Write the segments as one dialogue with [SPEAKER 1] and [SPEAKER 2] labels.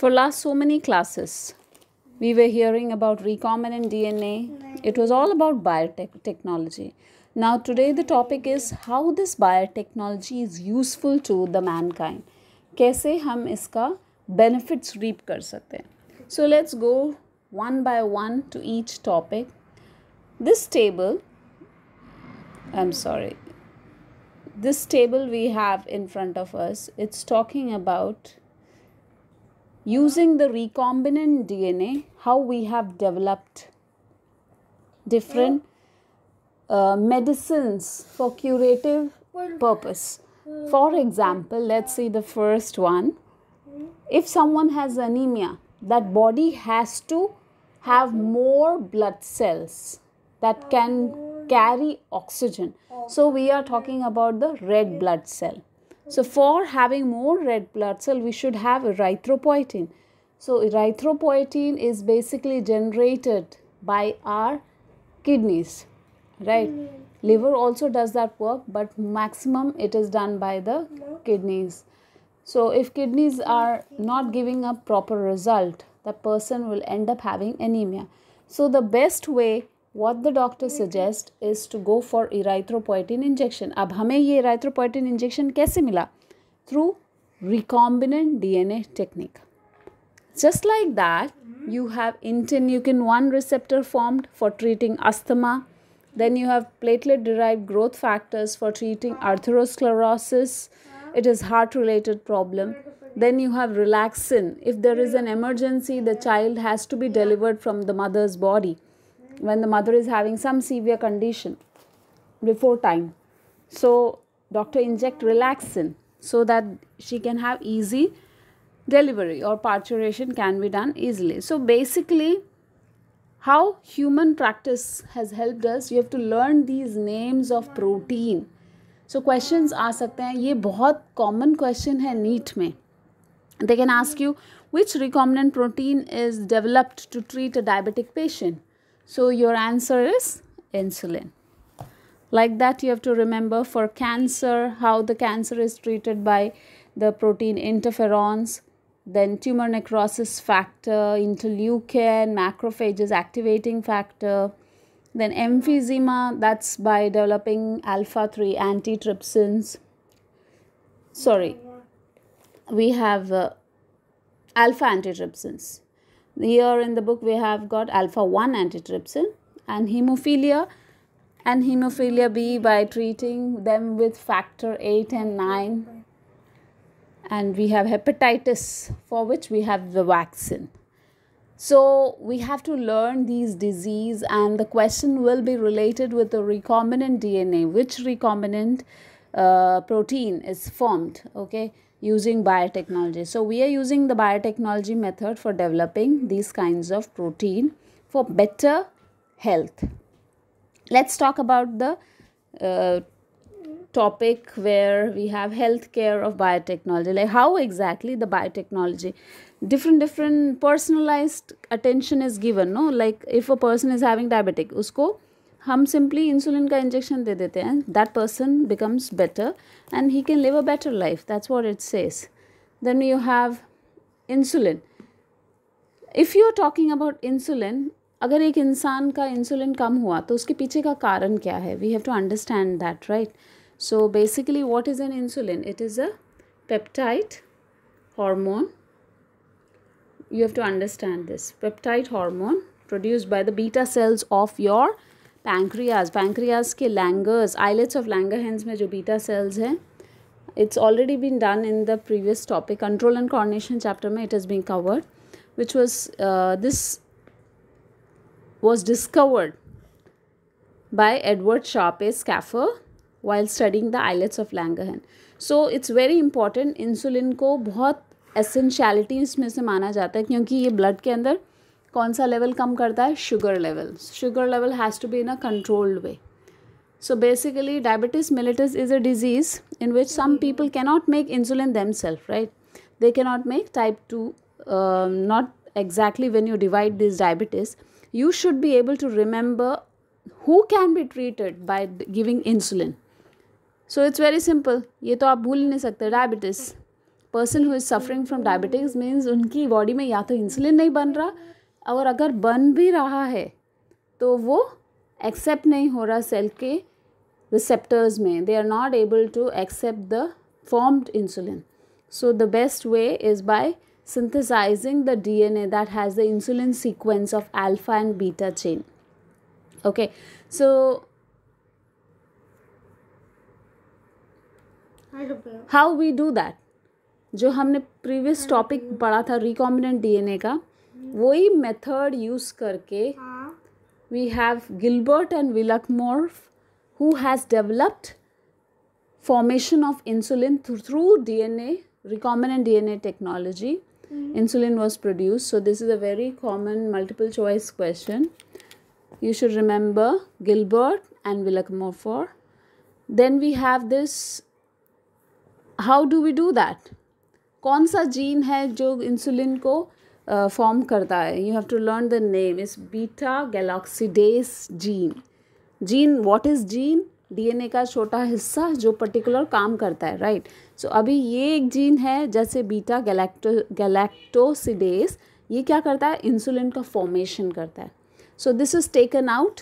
[SPEAKER 1] For last so many classes, we were hearing about recombinant DNA. It was all about biotechnology. Now today the topic is how this biotechnology is useful to the mankind. कैसे हम इसका benefits reap कर सकते हैं. So let's go one by one to each topic. This table we have in front of us, it's talking about using the recombinant DNA, how we have developed different medicines for curative purpose. For example, let's see the first one. If someone has anemia, that body has to have more blood cells that can carry oxygen. So we are talking about the red blood cell. So for having more red blood cell, we should have erythropoietin. So erythropoietin is basically generated by our kidneys, right? Liver also does that work, but maximum it is done by the kidneys. So if kidneys are not giving a proper result, the person will end up having anemia. So the best way, what the doctor suggests, is to go for erythropoietin injection. अब हमें ये erythropoietin injection कैसे मिला? Through recombinant DNA technique. Just like that, you have interleukin-1 receptor formed for treating asthma. Then you have platelet-derived growth factors for treating atherosclerosis. It is heart-related problem. Then you have relaxin. If there is an emergency, the child has to be delivered from the mother's body when the mother is having some severe condition before time. So doctor inject relaxin so that she can have easy delivery or parturition can be done easily. So basically, how human practice has helped us, you have to learn these names of protein. So questions आ सकते हैं, ये बहुत common question है NEET में. They can ask you which recombinant protein is developed to treat a diabetic patient. So your answer is insulin. Like that, you have to remember for cancer, how the cancer is treated by the protein interferons, then tumor necrosis factor, interleukin, macrophages activating factor, then emphysema, that's by developing alpha-3 antitrypsins. We have alpha antitrypsins. Here in the book we have got alpha-1 antitrypsin and hemophilia B by treating them with factor 8 and 9. And we have hepatitis, for which we have the vaccine. So we have to learn these diseases, and the question will be related with the recombinant DNA. Which recombinant protein is formed, okay, using biotechnology. So we are using the biotechnology method for developing these kinds of protein for better health. Let's talk about the topic where we have healthcare of biotechnology, like how exactly the biotechnology, different personalized attention is given, no? Like if a person is having diabetic, उसको हम simply insulin का injection दे देते हैं, that person becomes better and he can live a better life. That's what it says. Then you have insulin. If you are talking about insulin, अगर एक इंसान का insulin कम हुआ तो उसके पीछे का कारण क्या है? We have to understand that, right? So basically, what is an insulin? It is a peptide hormone. You have to understand this. Peptide hormone produced by the beta cells of your pancreas. Pancreas के Langer's, islets of Langerhans में जो beta cells हैं, it's already been done in the previous topic, control and coordination chapter में it has been covered, which was this was discovered by Edward Sharpe Schaffer while studying the islets of Langerhans. So it's very important. Insulin को बहुत essentiality इसमें से माना जाता है क्योंकि ये ब्लड के अंदर कौन सा लेवल कम करता है? Sugar level has to be in a controlled way. So basically, diabetes mellitus is a disease in which some people cannot make insulin themselves, right? They cannot make type 2, not exactly when you divide this diabetes. You should be able to remember who can be treated by giving insulin. So it's very simple. ये तो आप भूल नहीं सकते. Diabetes, person who is suffering from diabetes means उनकी body में या तो इंसुलिन नहीं बन रहा, और अगर बन भी रहा है तो वो एक्सेप्ट नहीं हो रहा सेल के रिसेप्टर्स में. They are not able to accept the formed insulin. So the best way is by synthesizing the DNA that has the insulin sequence of alpha and beta chain. Okay, so how we do that? जो हमने previous topic पढ़ा था recombinant DNA का, वही method use करके we have Gilbert and Willakmore who has developed formation of insulin through DNA, recombinant DNA technology. Insulin was produced. So this is a very common multiple choice question. You should remember Gilbert and Willakmore. Then we have this, how do we do that? कौन सा gene है जो insulin को form करता है? You have to learn the name. It's beta galactosidase gene. Gene, what is gene? DNA का छोटा हिस्सा जो पर्टिकुलर काम करता है, राइट. सो अभी ये एक जीन है जैसे बीटा गैलेक्टोसिडेस, ये क्या करता है? इंसुलिन का फॉर्मेशन करता है. So this is taken out,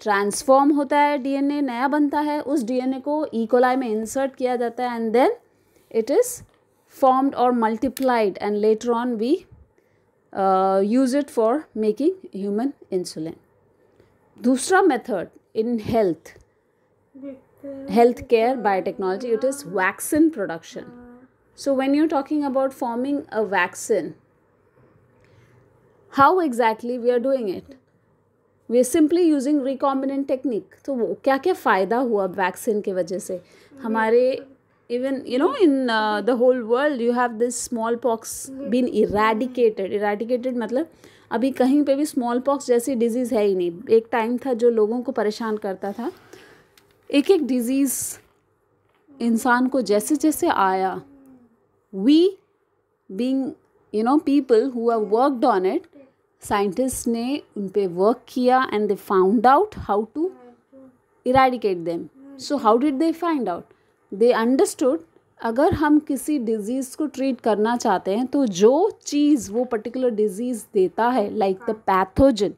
[SPEAKER 1] transform होता है, डीएनए नया बनता है, उस डीएनए को इकोलाई में इंसर्ट किया जाता है and then it is formed और multiplied and later on we use it for making human insulin. दूसरा method in healthcare biotechnology, it is vaccine production. So when you're talking about forming a vaccine, how exactly we are doing it? We are simply using recombinant technique. तो वो क्या क्या फ़ायदा हुआ vaccine के वजह से हमारे, even in the whole world you have this smallpox been eradicated मतलब अभी कहीं पे भी smallpox जैसी डिजीज़ है ही नहीं. एक टाइम था जो लोगों को परेशान करता था, एक एक डिजीज़ इंसान को जैसे जैसे आया, we being people who have worked on it, scientist ने उन पे वर्क किया and they found out how to eradicate them. So how did they find out? They understood अगर हम किसी डिजीज़ को ट्रीट करना चाहते हैं तो जो चीज़ वो पर्टिकुलर डिजीज़ देता है, लाइक द पैथोजन,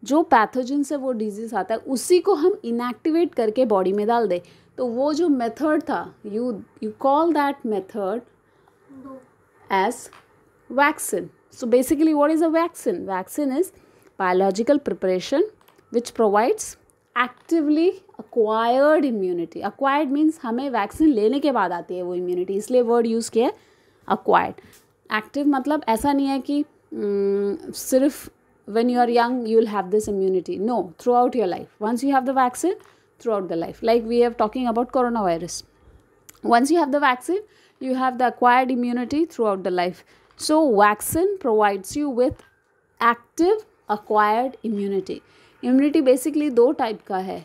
[SPEAKER 1] जो पैथोजन से वो डिजीज़ आता है उसी को हम इनएक्टिवेट करके बॉडी में डाल दे. तो वो जो मेथड था, you call that method as vaccine. So basically what is a vaccine? Vaccine is biological preparation which provides actively acquired immunity. Acquired means हमें वैक्सीन लेने के बाद आती है वो इम्यूनिटी, इसलिए वर्ड यूज़ किया है अक्वायर्ड. एक्टिव मतलब ऐसा नहीं है कि सिर्फ when you are young you will have this immunity. No, throughout your life. Once you have the vaccine, throughout the life. Like we are talking about coronavirus. Once you have the vaccine, you have the acquired immunity throughout the life. So vaccine provides you with active acquired immunity. Immunity basically दो type का है.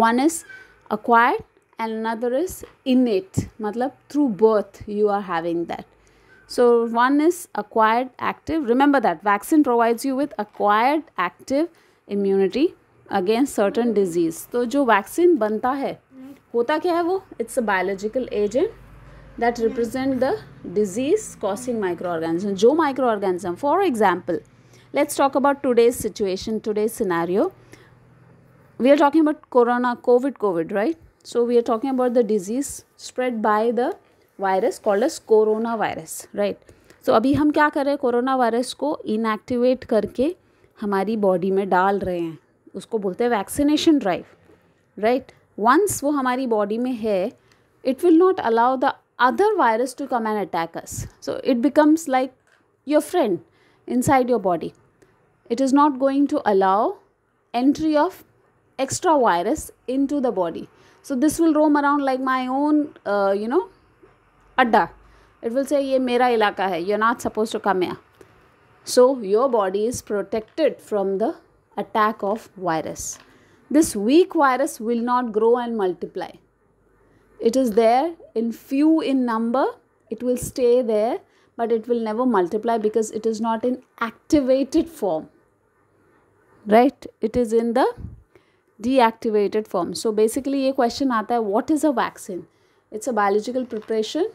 [SPEAKER 1] One is acquired and another is innate. मतलब through birth you are having that. So one is acquired active. Remember that vaccine provides you with acquired active immunity against certain disease. तो जो vaccine बनता है होता क्या है वो? It's a biological agent that represent the disease causing microorganism. जो microorganism, for example, let's talk about today's situation, today's scenario. We are talking about COVID, right? So we are talking about the disease spread by the virus called as corona virus, right. So अभी हम क्या कर रहे हैं? Corona virus को inactivate करके हमारी body में डाल रहे हैं, उसको बोलते हैं वैक्सीनेशन ड्राइव, राइट. वंस वो हमारी बॉडी में है, it will not allow the other virus to come and attack us. So it becomes like your friend inside your body. It is not going to allow entry of extra virus into the body. So this will roam around like my own अड्डा. It will say ये मेरा इलाका है, you are not suppose to come here. So your body is protected from the attack of virus. This weak virus will not grow and multiply. It is there in few in number, it will stay there, but it will never multiply because it is not in activated form, right? It is in the deactivated form. So basically ये question आता है, what is a vaccine? It's a biological preparation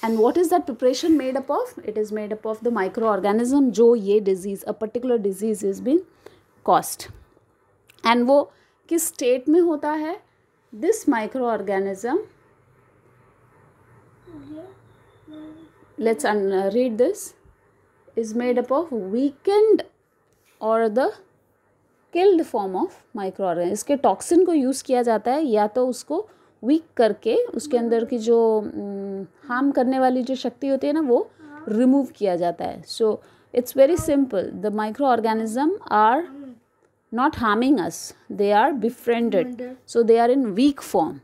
[SPEAKER 1] And what is that preparation made up of? It is made up of the microorganism जो ये disease, a particular disease is being caused. And वो किस state में होता है? This microorganism, let's read this, is made up of weakened or the killed form of microorganism. इसके toxin को use किया जाता है या तो उसको वीक करके उसके अंदर की जो हार्म करने वाली जो शक्ति होती है ना वो रिमूव किया जाता है. So it's very simple. The micro organism are not harming us, they are befriended, so they are in weak form.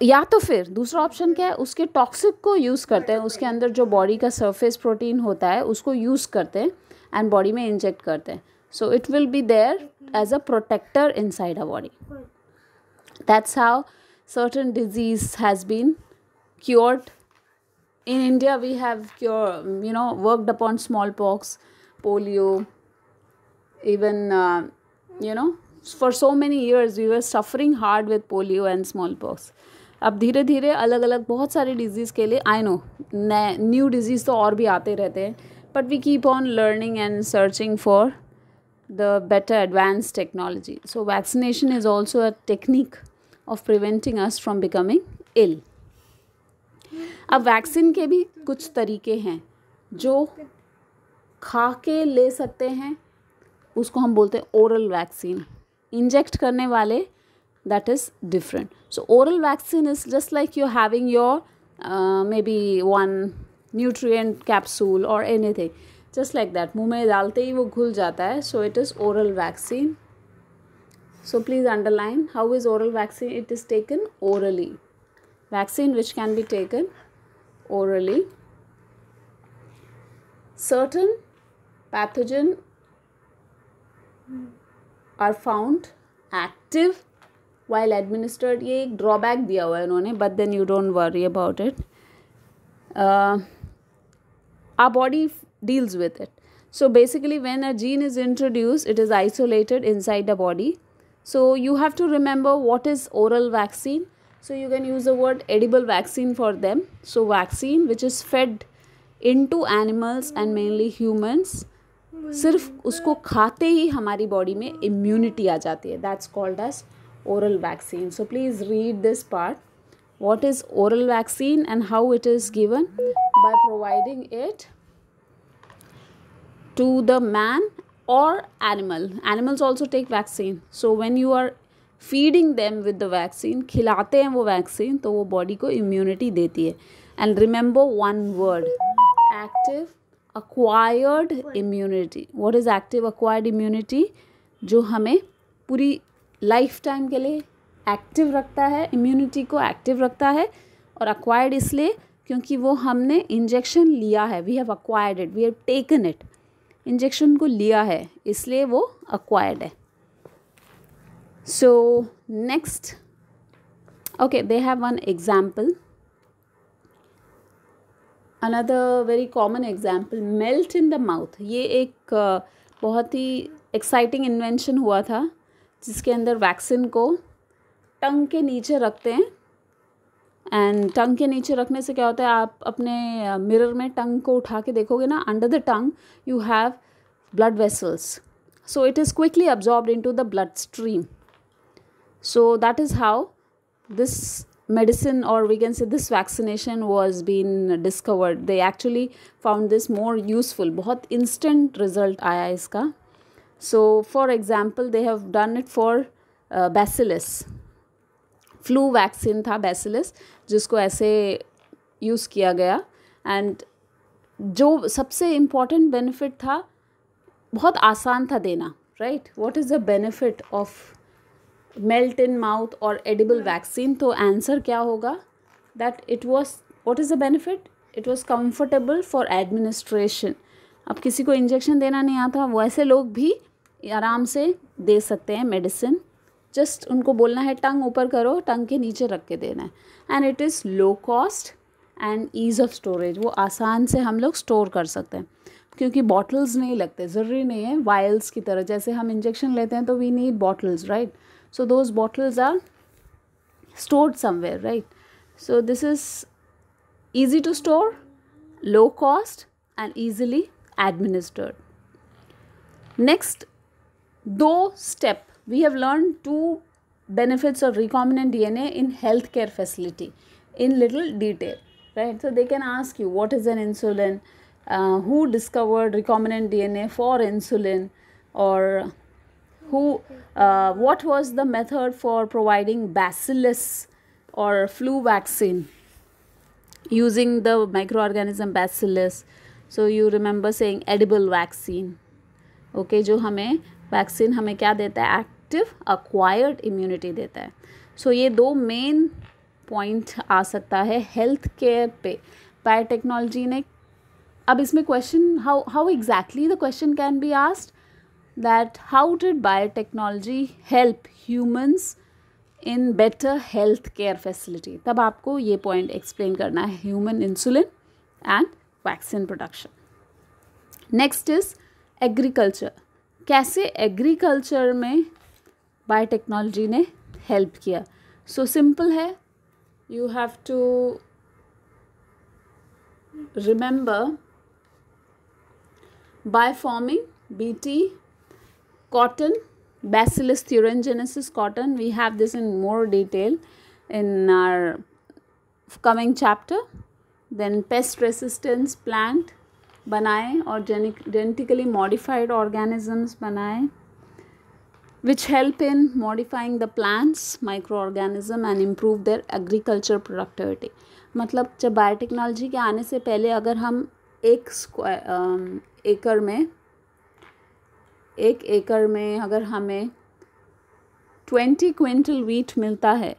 [SPEAKER 1] या तो फिर दूसरा ऑप्शन क्या है, उसके टॉक्सिक को यूज़ करते हैं, उसके अंदर जो बॉडी का सरफेस प्रोटीन होता है उसको यूज़ करते हैं एंड बॉडी में इंजेक्ट करते हैं. So it will be there as a protector inside a body. That's how certain disease has been cured. In India, we have worked upon smallpox, polio, even, for so many years we were suffering hard with polio and smallpox. अब धीरे धीरे अलग अलग बहुत सारी disease के लिए, I know new disease तो और भी आते रहते हैं, but we keep on learning and searching for the better advanced technology. So vaccination is also a technique of preventing us from becoming ill. अब वैक्सीन के भी कुछ तरीके हैं जो खा के ले सकते हैं, उसको हम बोलते हैं ओरल वैक्सीन. इंजेक्ट करने वाले, that is different. So oral vaccine is just like you're having your maybe one nutrient capsule or anything. Just like that, मुँह में डालते ही वो घुल जाता है. So it is oral vaccine. So please underline, how is oral vaccine? It is taken orally. Vaccine which can be taken orally. Certain pathogen are found active while administered. ये एक drawback दिया हुआ है उन्होंने, but then you don't worry about it. Our body deals with it. So basically when a gene is introduced, it is isolated inside the body. So you have to remember what is oral vaccine. So you can use the word edible vaccine for them. So vaccine which is fed into animals and mainly humans, सिर्फ उसको खाते ही हमारी body में immunity आ जाती है. That's called as oral vaccine. So please read this part. What is oral vaccine and how it is given? By providing it to the man or animal. Animals also take vaccine. So when you are feeding them with the vaccine, खिलाते हैं वो vaccine, तो वो body को immunity देती है. And remember one word, active acquired immunity. What is active acquired immunity? जो हमें पूरी लाइफ टाइम के लिए एक्टिव रखता है, इम्यूनिटी को एक्टिव रखता है. और acquired इसलिए क्योंकि वो हमने इंजेक्शन लिया है. We have acquired it, we have taken it. Injection को लिया है इसलिए वो acquired है. So next, okay, they have one example. Another very common example, melt in the mouth. ये एक बहुत ही एक्साइटिंग इन्वेंशन हुआ था जिसके अंदर वैक्सीन को टंग के नीचे रखते हैं. एंड टंग के नीचे रखने से क्या होता है, आप अपने मिरर में टंग को उठा के देखोगे ना, under the tongue you have blood vessels. So it is quickly absorbed into the blood stream. So that is how this medicine, or we can say this vaccination, was being discovered. They actually found this more useful. बहुत instant result आया इसका. So for example, they have done it for bacillus. Flu vaccine था bacillus, जिसको ऐसे use किया गया. And जो सबसे important benefit था, बहुत आसान था देना, right? What is the benefit of melt in mouth और एडिबल वैक्सीन? तो आंसर क्या होगा, that it was, what is the benefit? It was comfortable for administration. अब किसी को इंजेक्शन देना नहीं आता, वो ऐसे लोग भी आराम से दे सकते हैं मेडिसिन. जस्ट उनको बोलना है टंग ऊपर करो, टंग के नीचे रख के देना है. And it is low cost and ease of storage. वो आसान से हम लोग स्टोर कर सकते हैं क्योंकि बॉटल्स नहीं लगते. ज़रूरी नहीं है वायल्स की तरह, जैसे हम इंजेक्शन लेते हैं तो we need bottles, right? So those bottles are stored somewhere, right? So this is easy to store, low cost, and easily administered. Next, though step, we have learned two benefits of recombinant DNA in healthcare facility in little detail, right? So they can ask you, what is an insulin? Who discovered recombinant DNA for insulin? Or what was the method for providing bacillus or flu vaccine using the microorganism bacillus? So you remember saying edible vaccine. Okay, जो हमें vaccine हमें क्या देता है? Active acquired immunity देता है. सो ये दो मेन पॉइंट आ सकता है हेल्थ केयर पे. बायोटेक्नोलॉजी ने, अब इसमें question how exactly the question can be asked that how did biotechnology help humans in better health care facility. तब आपको ये पॉइंट एक्सप्लेन करना है, human insulin and vaccine production. Next is agriculture. कैसे एग्रीकल्चर में बायोटेक्नोलॉजी ने help किया. So simple है, you have to remember by forming BT, cotton, Bacillus thuringiensis cotton. We have this in more detail in our coming chapter. Then pest resistance plant बनाए और genetically modified organisms बनाए which help in modifying the plants, microorganism and improve their agriculture productivity. मतलब जब biotechnology के आने से पहले अगर हम एक एकड़ में अगर हमें 20 क्विंटल वीट मिलता है,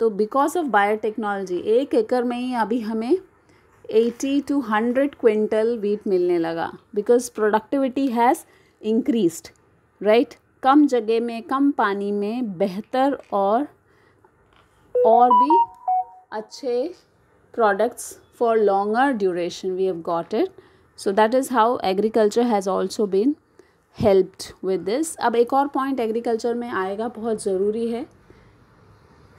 [SPEAKER 1] तो बिकॉज ऑफ बायोटेक्नोलॉजी एक एकड़ में ही अभी हमें 80 to 100 क्विंटल वीट मिलने लगा, because productivity has increased, right. कम जगह में, कम पानी में बेहतर और भी अच्छे products for longer duration we have got it. So that is how agriculture has also been helped with this. अब एक और point agriculture में आएगा, बहुत ज़रूरी है.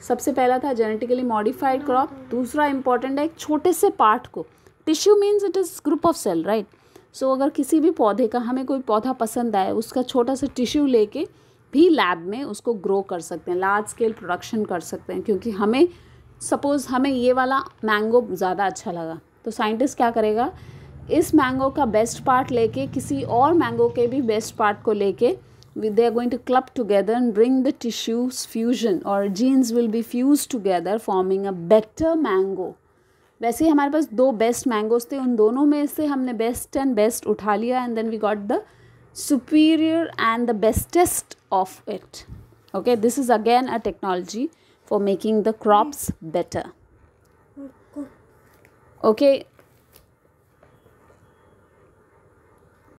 [SPEAKER 1] सबसे पहला था genetically modified crop. दूसरा important है एक छोटे से part को. Tissue means it is group of cell, right? So अगर किसी भी पौधे का, हमें कोई पौधा पसंद आए, उसका छोटा सा टिश्यू लेके भी लैब में उसको ग्रो कर सकते हैं, लार्ज स्केल प्रोडक्शन कर सकते हैं. क्योंकि हमें सपोज़ हमें ये वाला मैंगो ज़्यादा अच्छा लगा, तो साइंटिस्ट क्या करेगा, इस मैंगो का बेस्ट पार्ट लेके किसी और मैंगो के भी बेस्ट पार्ट को लेके they are going to club together and bring the tissues fusion or genes will be fused together forming a better mango. वैसे ही हमारे पास दो बेस्ट मैंगोज थे, उन दोनों में से हमने बेस्ट एंड बेस्ट उठा लिया and then we got the superior and the bestest of it. Okay, this is again a technology for making the crops better. Okay,